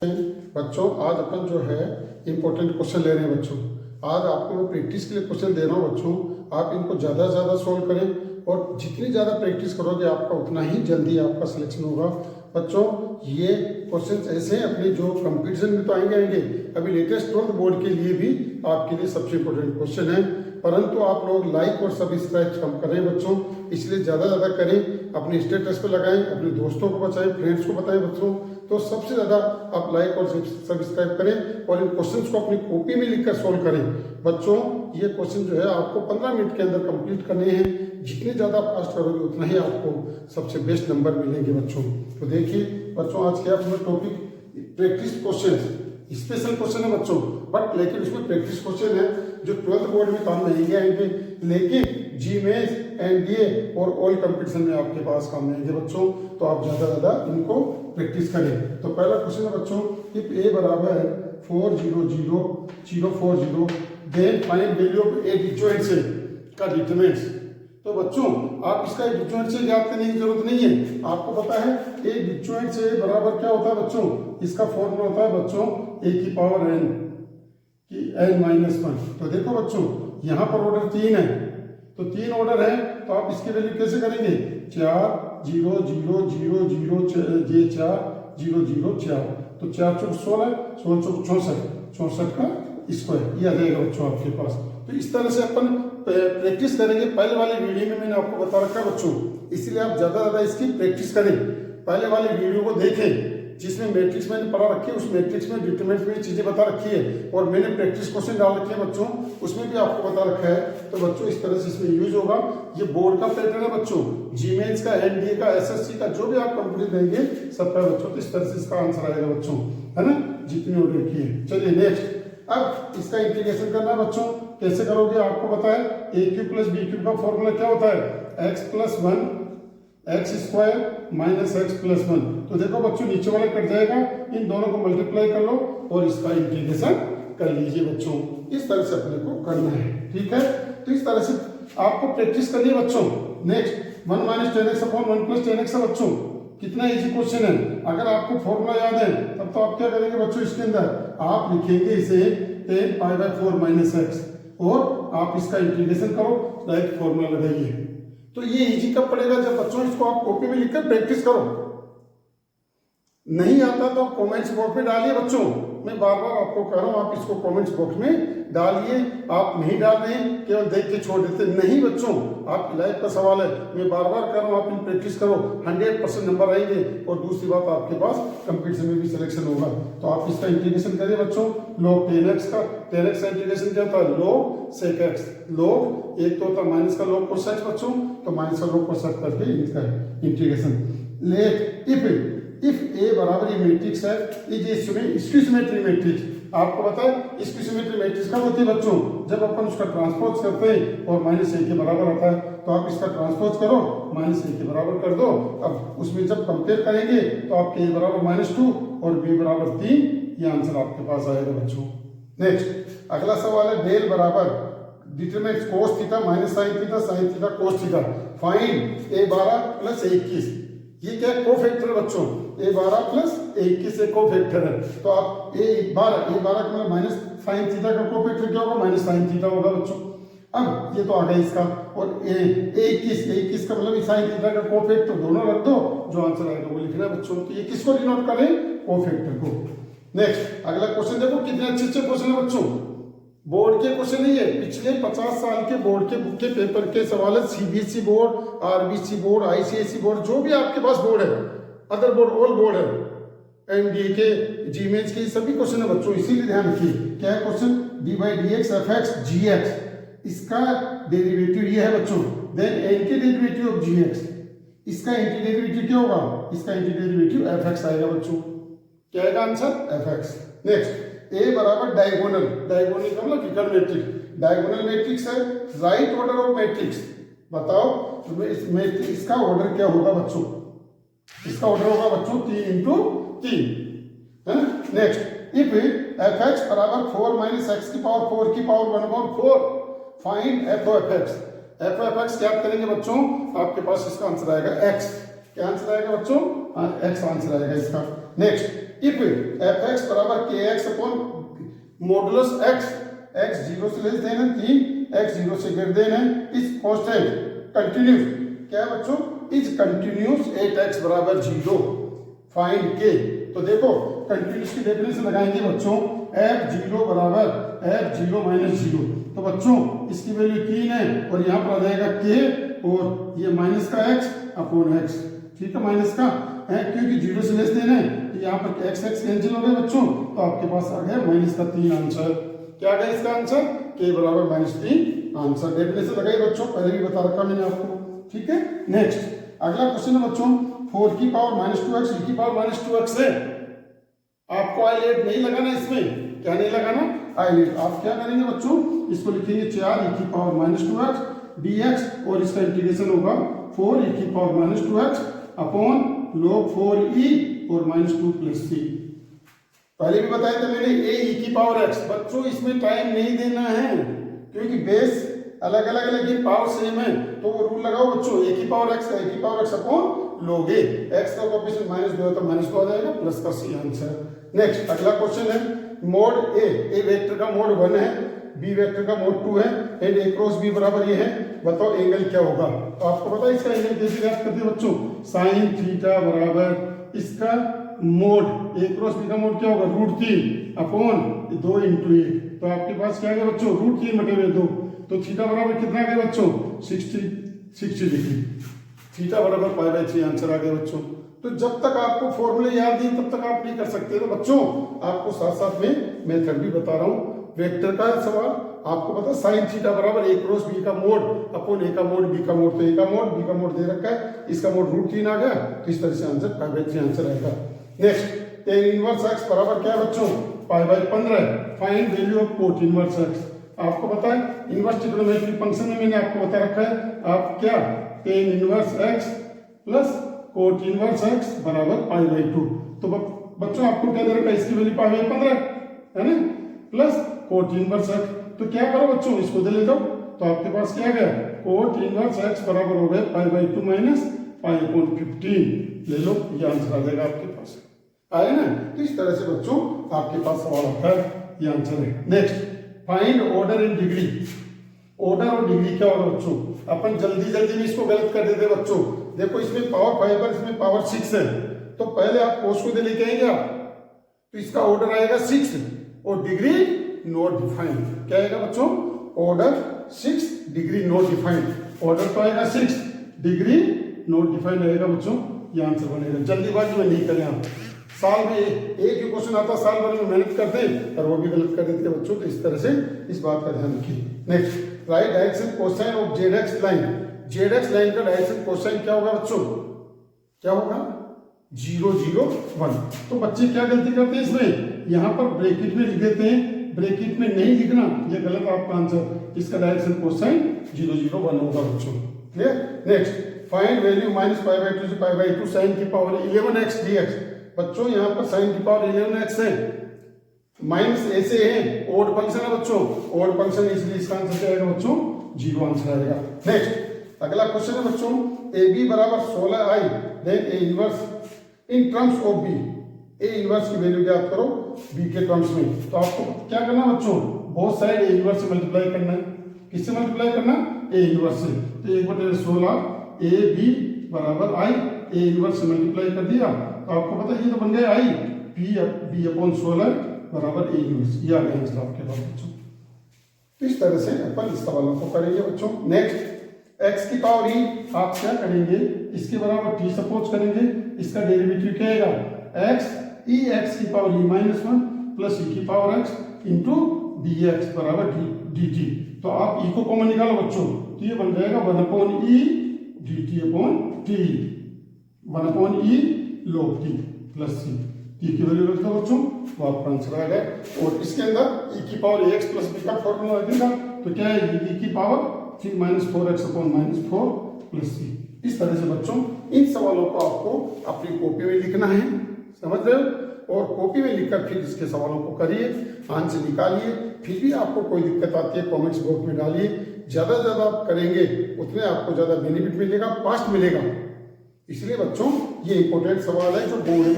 बच्चों आज अपन जो है इम्पोर्टेंट क्वेश्चन ले रहे हैं बच्चों। आज आपको मैं प्रैक्टिस के लिए क्वेश्चन दे रहा हूँ बच्चों। आप इनको ज़्यादा से ज़्यादा सॉल्व करें और जितनी ज़्यादा प्रैक्टिस करोगे आपका उतना ही जल्दी आपका सिलेक्शन होगा। बच्चों ये क्वेश्चन ऐसे हैं अपने जो कंपटीशन में तो आएंगे अभी लेटेस्ट 12th बोर्ड के लिए भी आपके लिए सबसे इम्पोर्टेंट क्वेश्चन है, परंतु आप लोग लाइक और सब्सक्राइब कम करें बच्चों, इसलिए ज़्यादा ज़्यादा करें, अपने स्टेटस पे लगाएं, अपने दोस्तों को बताएं, फ्रेंड्स को बताएं बच्चों। तो सबसे ज़्यादा आप लाइक और सब्सक्राइब करें और इन क्वेश्चंस को अपनी कॉपी में लिखकर सॉल्व करें बच्चों। ये क्वेश्चन जो है आपको 15 मिनट के अंदर कंप्लीट करने हैं। जितने ज़्यादा फास्ट करोगे उतना ही आपको सबसे बेस्ट नंबर मिलेंगे बच्चों। तो देखिए बच्चों आज क्या topic practice question, special question है बच्चों, बट लेकिन उसमें प्रैक्टिस क्वेश्चन है जो 12th बोर्ड में काम नहीं आएंगे, लेकिन जीमेंस एनडीए और ऑल कंपटीशन में आपके पास काम आएंगे बच्चों। तो आप ज़्यादा ज़्यादा इनको प्रैक्टिस करें। तो पहला क्वेश्चन है बच्चों, इफ ए बराबर 400 then find value of A disjoint से का डिटरमिनेंट्स। तो बच्चों आप इसका डिस्जॉइंट से याद करने की जरूरत नहीं है, आपको पता है ए डिस्जॉइंट से बराबर क्या होता है बच्चों, इसका फॉर्मूला होता है बच्चों ए की पावर n की n-1। तो देखो बच्चों यहाँ पर ऑर्डर 3 है, तो 3 ऑर्डर है, तो आप इसकी वैल्यू कैसे करेंगे, 4 0 0 0 0 j 4 0 0 4, तो 4 चौक 16 16 चौक 64 64 का स्क्वायर, ये आ जाएगा बच्चों आपके पास। तो इस तरह से अपन प्रैक्टिस करेंगे। पहले वाले वीडियो में मैंने आपको बता रखा है बच्चों, इसलिए आप ज्यादा ज्यादा इसकी प्रैक्टिस करें। पहले वाले वीडियो को देखें जिसमें मैट्रिक्स मैंने पढ़ा रखी है, उस मैट्रिक्स में डिटरमिनेंट में चीजें बता रखी है और मैंने प्रैक्टिस क्वेश्चन डाल रखे हैं बच्चों, उसमें भी आपको बता रखा है। तो बच्चों इस तरह से इसमें यूज होगा। ये बोर्ड का पैटर्न है बच्चों, जीमेंस का, एनडीए का, एसएससी का, जो भी आप कंप्लीट देंगे सबका बच्चों। तो इस तरह से इसका आंसर आएगा बच्चों, है ना, जितनी ऑर्डर की है। चलिए नेक्स्ट, अब इसका इंटीग्रेशन करना है बच्चों। कैसे करोगे आपको पता है, ए क्यूब प्लस बी क्यूब का फॉर्मूला क्या होता है, x plus 1 x square minus x plus 1। तो देखो बच्चों नीचे वाला कट जाएगा, इन दोनों को मल्टीप्लाई कर लो और इसका इंटीग्रेशन कर लीजिए बच्चों। इस तरह से अपने को करना है, ठीक है। तो इस तरह से आपको प्रैक्टिस करनी है बच्चों। Next 1 minus 10x upon 1 plus 10x है बच्चों। कितना इजी क्वेश्चन है, अगर आपको फॉर्मूला याद है तब तो आप क्या करेंगे बच्चों, इसके अंदर आप लिखेंगे इसे 10 पाई बाय 4 माइनस एक्स और आप इसका इंटीग्रेशन करो, डायरेक्ट फॉर्मूला लगाइए। तो ये इजी कब पड़ेगा, जब बच्चों इसको आप कॉपी में लिखकर प्रैक्टिस करो। नहीं आता तो कमेंट्स बॉक्स में डालिए बच्चों, मैं बार बार आपको कह रहा हूं, आप इसको कमेंट्स बॉक्स में डालिए। आप नहीं डाल रहे हैं, केवल देख के छोड़ देते नहीं बच्चों, आपकी लाइफ का सवाल है। मैं बार बार कह रहा हूं, आप इन प्रैक्टिस करो, 100% नंबर आएंगे और दूसरी बात आपके पास कंपटीशन में भी सिलेक्शन होगा। तो आप इसका इंटीग्रेशन करिए बच्चों। log 10x का 10x का इंटीग्रेशन क्या होता है, log sec x। log एक तो होता है माइनस का log cos x बच्चों, तो माइनस का log cos x करके इसका इंटीग्रेशन। लेट इफ ए बराबर ये मैट्रिक्स है, स्क्यूसिमेट्री मैट्रिक्स, आपको पता है स्क्यूसिमेट्री मैट्रिक्स कब होती है बच्चों, जब अपन उसका ट्रांसपोज करते हैं और माइनस ए के बराबर आता है। तो आप इसका ट्रांसपोज करो, माइनस ए के बराबर कर दो। अब उसमें जब कंपेयर करेंगे तो आपके ए बराबर -2 और बी बराबर 3, ये आंसर आपके पास आएगा बच्चों। नेक्स्ट अगला सवाल है, डेल बराबर determinant cos theta minus sin theta sin theta cos theta, find A 12 plus 21। ये क्या कोफैक्टर है बच्चों, ए 12 प्लस 21 से कोफैक्टर है। तो आप ए 12 का मतलब माइनस साइन थीटा का कोफैक्टर क्या होगा, माइनस साइन थीटा होगा बच्चों। अब ये तो आ गया इसका, और ए 21 का मतलब साइन थीटा का कोफैक्टर दोनों रख दो, जो आंसर आएगा वो लिखना है बच्चों। तो ये किसको डिनोट करें, कोफैक्टर को। नेक्स्ट अगला क्वेश्चन देखो, कितने अच्छे अच्छे क्वेश्चन है बच्चों, बोर्ड के क्वेश्चन नहीं है, पिछले 50 साल के बोर्ड के बुक के पेपर के सवाल है। CBSE board, RBC board, ICSE board, जो भी आपके पास बोर्ड है, अदर बोर्ड, ऑल बोर्ड है, एनडीए के, जीमेंस के, सभी क्वेश्चन है बच्चों। इसीलिए ध्यान रखिए क्या है question, D by D X F X G X, इसका डेरिवेटिव ये है बच्चों। Then anti derivative of G X, इसका एंटी डेरिवेटिव क्या होगा, इसका एंटी डेरिवेटिव एफ एक्स आएगा बच्चों। क्या आएगा आंसर, एफ एक्स। नेक्स्ट ए बराबर डायगोनल, डायगोनल का मतलब विकर्ण मैट्रिक्स, डायगोनल मैट्रिक्स है, राइट ऑर्डर ऑफ मैट्रिक्स। बताओ इसका ऑर्डर क्या होगा बच्चों, इसका ऑर्डर होगा बच्चों 3 है ना। नेक्स्ट इफ एफ एक्स बराबर 4 माइनस एक्स की पावर 4 की power 1/4, find F of x. F of x क्या करेंगे बच्चों, आपके पास इसका आंसर आएगा एक्स। क्या आंसर आएगा बच्चों, एक्स आंसर आएगा इसका। नेक्स्ट इफ एफ एक्स बराबर के x upon modulus x, x 0 से लेस देन है 3, एक्स 0 से ग्रेटर देन है, इज कांस्टेंट कंटिन्यूस, क्या है बच्चों, इज कंटिन्यूस एट एक्स बराबर 0, फाइंड के। तो देखो कंटिन्यूस की डेफिनेशन लगाएंगे बच्चों, एफ 0 बराबर एफ 0 माइनस 0। तो बच्चों इसकी वैल्यू 3 है और यहाँ पर आ जाएगा के और ये माइनस का एक्स अपॉन एक्स, ठीक है, माइनस का है क्योंकि 0 से लेस देन है तो यहाँ पर एक्स एक्स कैंसिल हो गए बच्चों, तो आपके पास आ गया माइनस का 3 आंसर। क्या गया इसका आंसर, के बराबर -3 आंसर। डेफिनेशन लगाई बच्चों, पहले भी बता रखा मैंने आपको, ठीक है। नेक्स्ट अगला क्वेश्चन है बच्चों, 4 की पावर -2x e की पावर -2x है। आपको आईलेट नहीं लगाना, इसमें क्या नहीं लगाना, आईलेट। आप क्या करेंगे बच्चों, इसको लिखेंगे 4 e की पावर -2x dx और इसका इंटीग्रेशन होगा 4 e की power -2x upon log 4e और -2 प्लस c। पहले भी बताया था मैंने a e की पावर x। बच्चों इसमें टाइम नहीं देना है क्योंकि बेस अलग अलग है लेकिन पावर सेम है, तो वो रूल लगाओ बच्चों, a की पावर x a की power x upon log a, x का कोएफिशिएंट -2 है तो -2 आ जाएगा, प्लस का c आंसर। नेक्स्ट अगला क्वेश्चन है, मोड a वेक्टर का मोड 1 है, b वेक्टर का मोड 2 है एंड a क्रॉस b बराबर ये है, बताओ एंगल क्या होगा। तो आपको पता है इसका एंगल कैसे ज्ञात करते हैं बच्चों, साइन थीटा बराबर इसका मोड a क्रॉस b का मोड क्या होगा, √3 अपॉन 2 × 1। तो आपके पास क्या है बच्चों, √3 बटे 2, तो थीटा बराबर कितना आ गया बच्चों, 60 डिग्री, थीटा बराबर π/3 आंसर आ गया बच्चों। तो जब तक आपको फॉर्मूले याद नहीं तब तक आप नहीं कर सकते। तो बच्चों आपको साथ साथ में मेथड भी बता रहा हूँ। वेक्टर का सवाल आपको पता, साइन थीटा बराबर a क्रॉस b का मोड अपॉन a का मोड b का मोड, तो a का मोड b का मोड दे रखा है, इसका मोड √3 आ गया, तो इस तरह से आंसर π/3 आंसर आएगा। नेक्स्ट tan इनवर्स x बराबर क्या है बच्चों, π/15। Find value of cot inverse x। आपको पता है इनवर्स ट्रिग्नोमेट्री फंक्शन में मैंने आपको बता रखा है, आप क्या tan inverse x plus coat inverse x बराबर π/2। तो बच्चों आपको क्या दे रखा है, इसकी वैल्यू π/15 है ना, प्लस कोट इनवर्स x। तो क्या करो बच्चों, इसको दे लेता हूं, तो आपके पास क्या गया, कोट इनवर्स x बराबर हो गया π/2 माइनस π/15। ले लो, ये आंसर आ जाएगा आपके पास, आए ना। तो इस तरह से बच्चों आपके पास सवाल आता है, ये आंसर है। Next find order in degree. Order और डिग्री क्या होगा बच्चों, अपन जल्दी जल्दी में इसको गलत कर देते बच्चों। देखो इसमें पावर 5 है, इसमें पावर 6 है, तो पहले आप कोस को दे लेके आएंगे आप, तो इसका ऑर्डर आएगा 6 और डिग्री नॉट डिफाइंड। क्या आएगा बच्चों, order 6 degree not defined. Order तो आएगा 6, डिग्री नॉट डिफाइंड आएगा बच्चों, ये आंसर बनेगा। जल्दीबाजी में नहीं करें आप, साल में एक ही क्वेश्चन आता, साल भर में मेहनत करते हैं और वो भी गलत कर देते हैं बच्चों। तो इस तरह से इस बात का ध्यान रखिए। Next right direction cosine of Z line. Z line का डायरेक्शन कोसाइन क्या होगा बच्चों, क्या होगा, 0 0 1। तो बच्चे क्या गलती करते हैं इसमें, यहाँ पर ब्रैकेट में लिख देते हैं, ब्रैकेट में नहीं लिखना, ये गलत आपका आंसर। इसका डायरेक्शन कोसाइन 0 0 1 होगा बच्चों, क्लियर। नेक्स्ट फाइंड वैल्यू -π/2 से π/2 साइन की पावर 11x dx। बच्चों यहाँ पर साइन की पावर 11x है, माइनस ऐसे है, ओड फंक्शन है बच्चों, ओड फंक्शन, इसलिए इसका आंसर क्या आएगा बच्चों, 0 आंसर आएगा। नेक्स्ट अगला क्वेश्चन है बच्चों, AB बराबर 16i then A inverse in terms of B। A inverse की वैल्यू ज्ञात करो B के टर्म्स में। तो आपको क्या करना बच्चों, बोथ साइड A इनवर्स से मल्टीप्लाई करना है। किससे मल्टीप्लाई करना, A इनवर्स से। तो 1/16 AB बराबर I, A इनवर्स से मल्टीप्लाई कर दिया, तो आपको पता है ये तो बन गया I, B अपॉन 16 बराबर A इनवर्स। ये आ गया आंसर आपके पास बच्चों। तो इस तरह से अपन इस सवालों को करेंगे बच्चों। नेक्स्ट x की पावर e, आप क्या करेंगे, इसके बराबर t सपोज करेंगे, इसका डेरिवेटिव क्या आएगा, x x की पावर e -1 प्लस e की पावर x इंटू dx बराबर dt। तो आप e को कॉमन निकालो बच्चों, तो ये बन जाएगा 1/e dt upon t, 1/e log t plus c। e की वैल्यू रख दो बच्चों, तो आपका आंसर आ गया। और इसके अंदर e की पावर ax प्लस b का फॉर्मूला रखेगा, तो क्या है, e की power 3 - 4x upon -4 plus c। इस तरह से बच्चों इन सवालों को आपको अपनी कॉपी में लिखना है, समझ रहे हो, और कॉपी में लिखकर फिर इसके सवालों को करिए, आंसर निकालिए। फिर भी आपको कोई दिक्कत आती है कमेंट्स बॉक्स में डालिए। ज्यादा से ज्यादा आप करेंगे उतने आपको ज्यादा बेनिफिट मिलेगा, पास्ट मिलेगा। इसलिए बच्चों ये इंपॉर्टेंट सवाल है जो बोर्ड